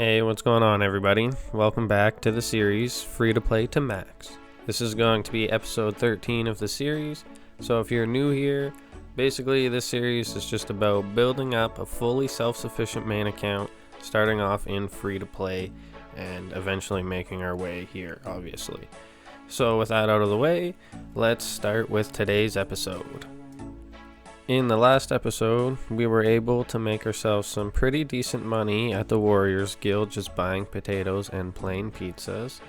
Hey, what's going on, everybody? Welcome back to the series Free to Play to Max. This is going to be episode 13 of the series, so if you're new here, basically this series is just about building up a fully self-sufficient main account, starting off in free to play, and eventually making our way here, obviously. So with that out of the way, let's start with today's episode. In the last episode, we were able to make ourselves some pretty decent money at the Warriors Guild just buying potatoes and plain pizzas.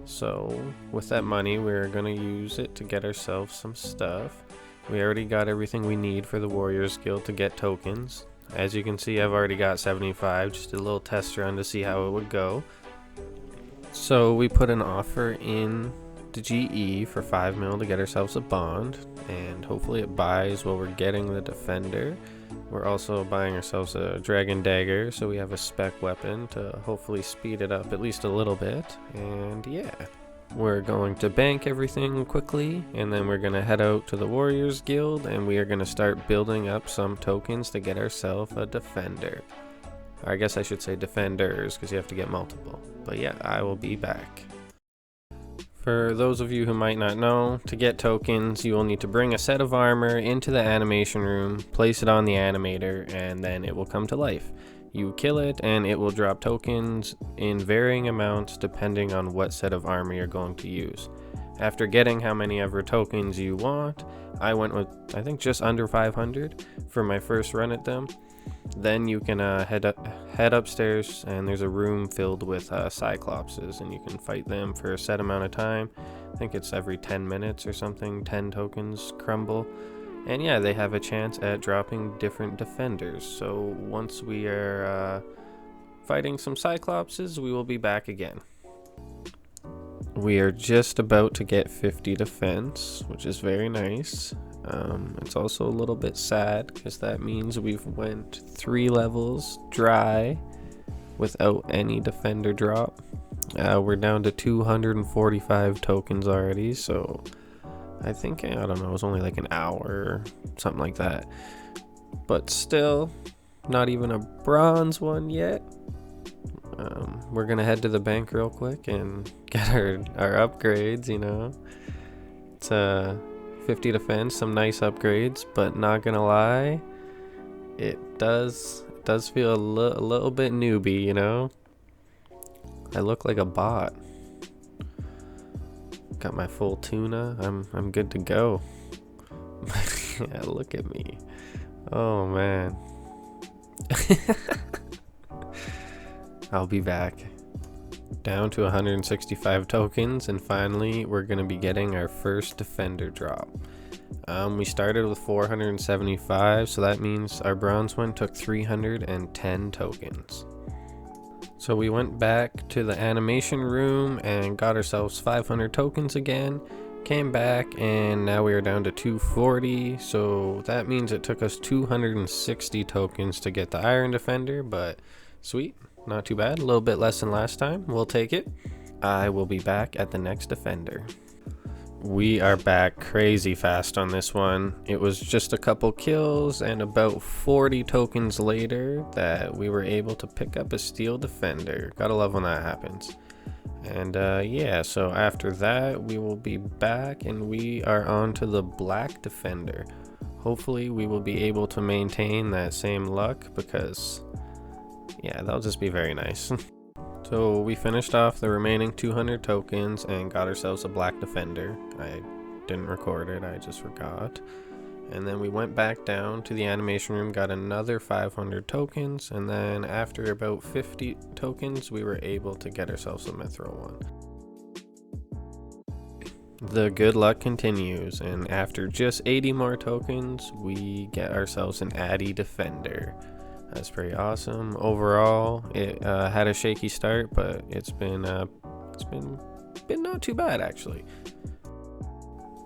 So with that money, we're going to use it to get ourselves some stuff. We already got everything we need for the Warriors Guild to get tokens. As you can see, I've already got 75, just a little test run to see how it would go. So we put an offer in to GE for 5 mil to get ourselves a bond, and hopefully it buys while we're getting the defender. We're also buying ourselves a dragon dagger, so we have a spec weapon to hopefully speed it up at least a little bit. And yeah, we're going to bank everything quickly, and then we're going to head out to the Warriors Guild, and we are going to start building up some tokens to get ourselves a defender. Or I guess I should say defenders, because you have to get multiple. But yeah, I will be back. For those of you who might not know, to get tokens, you will need to bring a set of armor into the animation room, place it on the animator, and then it will come to life. You kill it, and it will drop tokens in varying amounts depending on what set of armor you're going to use. After getting how many ever tokens you want, I went with, I think, just under 500 for my first run at them. Then you can head upstairs, and there's a room filled with cyclopses, and you can fight them for a set amount of time. I think it's every 10 minutes or something, 10 tokens crumble. And yeah, they have a chance at dropping different defenders. So once we are fighting some cyclopses, we will be back again. We are just about to get 50 defense, which is very nice. It's also a little bit sad because that means we've went 3 levels dry without any defender drop. We're down to 245 tokens already, so I think, I don't know, it was only like an hour or something like that. But still, not even a bronze one yet. We're gonna head to the bank real quick and get our upgrades, you know. It's 50 defense, some nice upgrades, but not gonna lie, it does feel a little bit newbie, you know. I look like a bot. Got my full tuna. I'm good to go. Yeah, look at me. Oh man. I'll be back. Down to 165 tokens, and finally we're going to be getting our first defender drop. We started with 475, so that means our bronze one took 310 tokens. So we went back to the animation room and got ourselves 500 tokens again, came back, and now we are down to 240, so that means it took us 260 tokens to get the iron defender, but sweet. Not too bad, a little bit less than last time. We'll take it. I will be back at the next defender. We are back crazy fast on this one. It was just a couple kills and about 40 tokens later that we were able to pick up a steel defender. Gotta love when that happens. And yeah, so after that we will be back and we are on to the black defender. Hopefully we will be able to maintain that same luck because yeah, that'll just be very nice. So we finished off the remaining 200 tokens and got ourselves a black defender. I didn't record it, I just forgot. And then we went back down to the animation room, got another 500 tokens, and then after about 50 tokens, we were able to get ourselves a mithril one. The good luck continues, and after just 80 more tokens, we get ourselves an Achy defender. That's pretty awesome. Overall, it had a shaky start, but it's been not too bad actually.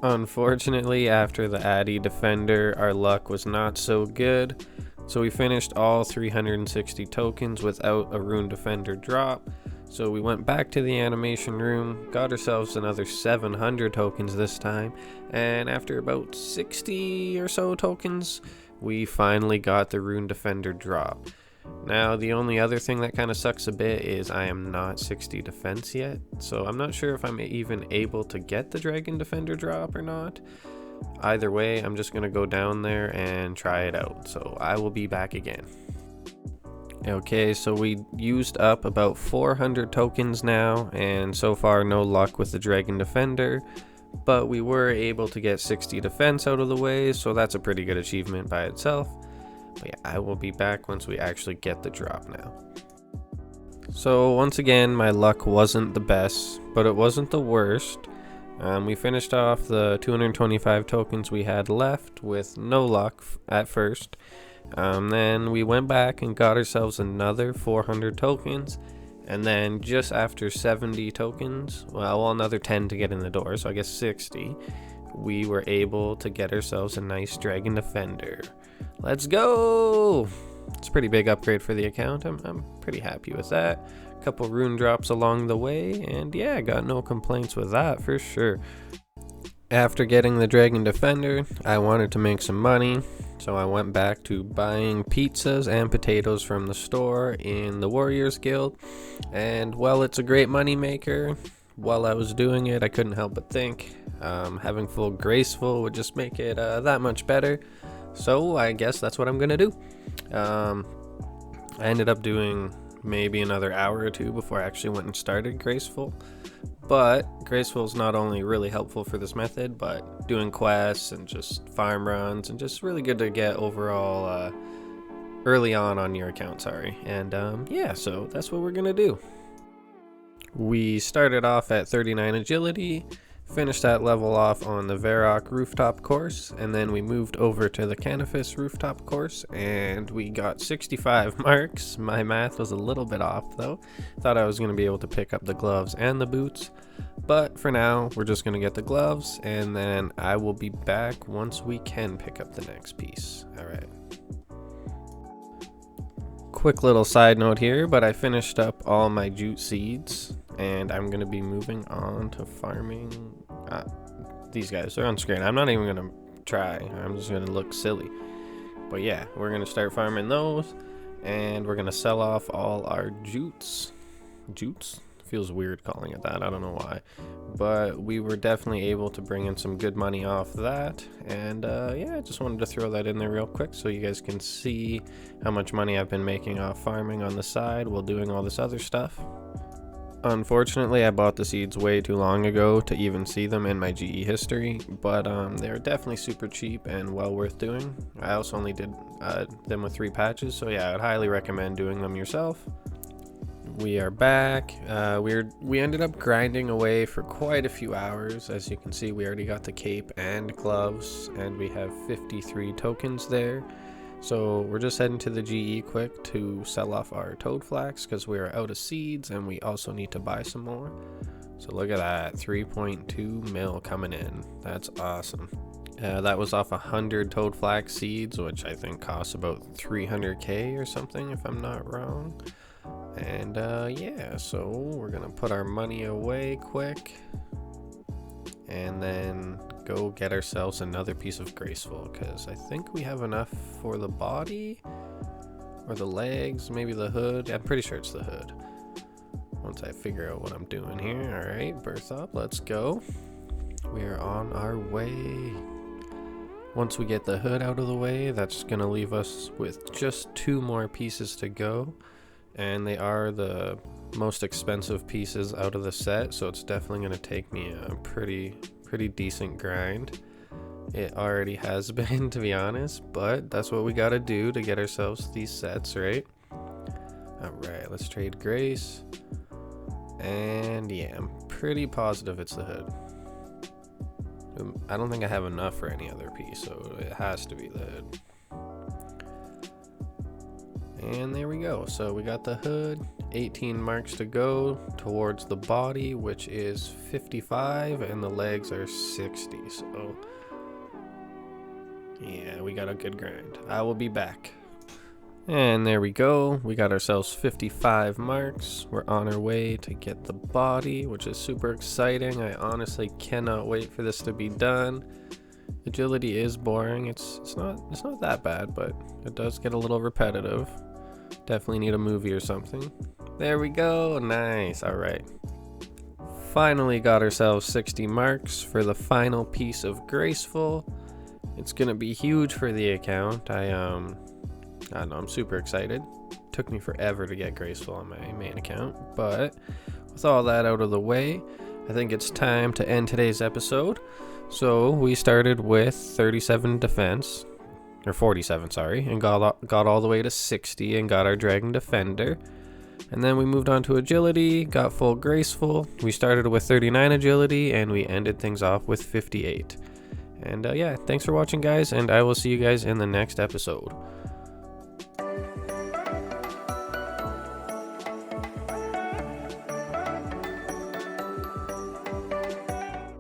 Unfortunately, after the Achy defender, our luck was not so good, so we finished all 360 tokens without a rune defender drop. So we went back to the animation room, got ourselves another 700 tokens this time, and after about 60 or so tokens, we finally got the rune defender drop. Now, the only other thing that kind of sucks a bit is I am not 60 defense yet, so I'm not sure if I'm even able to get the Dragon Defender drop or not. Either way, I'm just going to go down there and try it out, so I will be back again. Okay, so we used up about 400 tokens now, and so far no luck with the Dragon Defender, but we were able to get 60 defense out of the way, so that's a pretty good achievement by itself. But yeah, I will be back once we actually get the drop now. So once again, my luck wasn't the best, but it wasn't the worst. We finished off the 225 tokens we had left with no luck at first. Then we went back and got ourselves another 400 tokens. And then just after 70 tokens, well, another 10 to get in the door, so I guess 60, we were able to get ourselves a nice Dragon Defender. Let's go! It's a pretty big upgrade for the account. I'm pretty happy with that. A couple rune drops along the way, and yeah, I got no complaints with that for sure. After getting the Dragon Defender, I wanted to make some money, so I went back to buying pizzas and potatoes from the store in the Warriors Guild. And while it's a great money maker, while I was doing it, I couldn't help but think having full Graceful would just make it that much better. So I guess that's what I'm gonna do. I ended up doing maybe another hour or two before I actually went and started Graceful. But Graceful is not only really helpful for this method, but doing quests and just farm runs and just really good to get overall early on your account, And yeah, so that's what we're gonna do. We started off at 39 agility, finished that level off on the Varrock rooftop course, and then we moved over to the Canifis rooftop course, and we got 65 marks. My math was a little bit off though. Thought I was going to be able to pick up the gloves and the boots, but for now we're just going to get the gloves, and then I will be back once we can pick up the next piece. Alright. Quick little side note here, but I finished up all my jute seeds, and I'm going to be moving on to farming. These guys are on screen. I'm not even going to try. I'm just going to look silly. But yeah, we're going to start farming those, and we're going to sell off all our jutes. Jutes? Feels weird calling it that. I don't know why. But we were definitely able to bring in some good money off that. And yeah, I just wanted to throw that in there real quick so you guys can see how much money I've been making off farming on the side while doing all this other stuff. Unfortunately, I bought the seeds way too long ago to even see them in my GE history, but they're definitely super cheap and well worth doing. I also only did them with 3 patches, so yeah, I'd highly recommend doing them yourself. We are back. We ended up grinding away for quite a few hours. As you can see, we already got the cape and gloves, and we have 53 tokens there. So we're just heading to the GE quick to sell off our toad flax because we are out of seeds, and we also need to buy some more. So look at that, 3.2 mil coming in. That's awesome. That was off 100 toad flax seeds, which I think costs about 300k or something if I'm not wrong. And yeah, so we're gonna put our money away quick and then go get ourselves another piece of Graceful, because I think we have enough for the body or the legs, maybe the hood. I'm pretty sure it's the hood once I figure out what I'm doing here. All right, birth up, let's go. We are on our way. Once we get the hood out of the way, that's gonna leave us with just 2 more pieces to go, and they are the most expensive pieces out of the set, so it's definitely gonna take me a pretty decent grind. It already has been, to be honest, but that's what we gotta do to get ourselves these sets, right? Alright, let's trade Grace. And yeah, I'm pretty positive it's the hood. I don't think I have enough for any other piece, so it has to be the hood. And there we go. So we got the hood, 18 marks to go towards the body, which is 55, and the legs are 60. So yeah, we got a good grind. I will be back. And there we go. We got ourselves 55 marks. We're on our way to get the body, which is super exciting. I honestly cannot wait for this to be done. Agility is boring. It's not that bad, but it does get a little repetitive. Definitely need a movie or something. There we go. Nice. All right. Finally got ourselves 60 marks for the final piece of Graceful. It's gonna be huge for the account. I don't know, I'm super excited. Took me forever to get Graceful on my main account, but with all that out of the way, I think it's time to end today's episode. So we started with 37 defense, or 47, sorry, and got all the way to 60 and got our Dragon Defender. And then we moved on to agility, got full Graceful. We started with 39 agility and we ended things off with 58. And yeah, thanks for watching, guys, and I will see you guys in the next episode.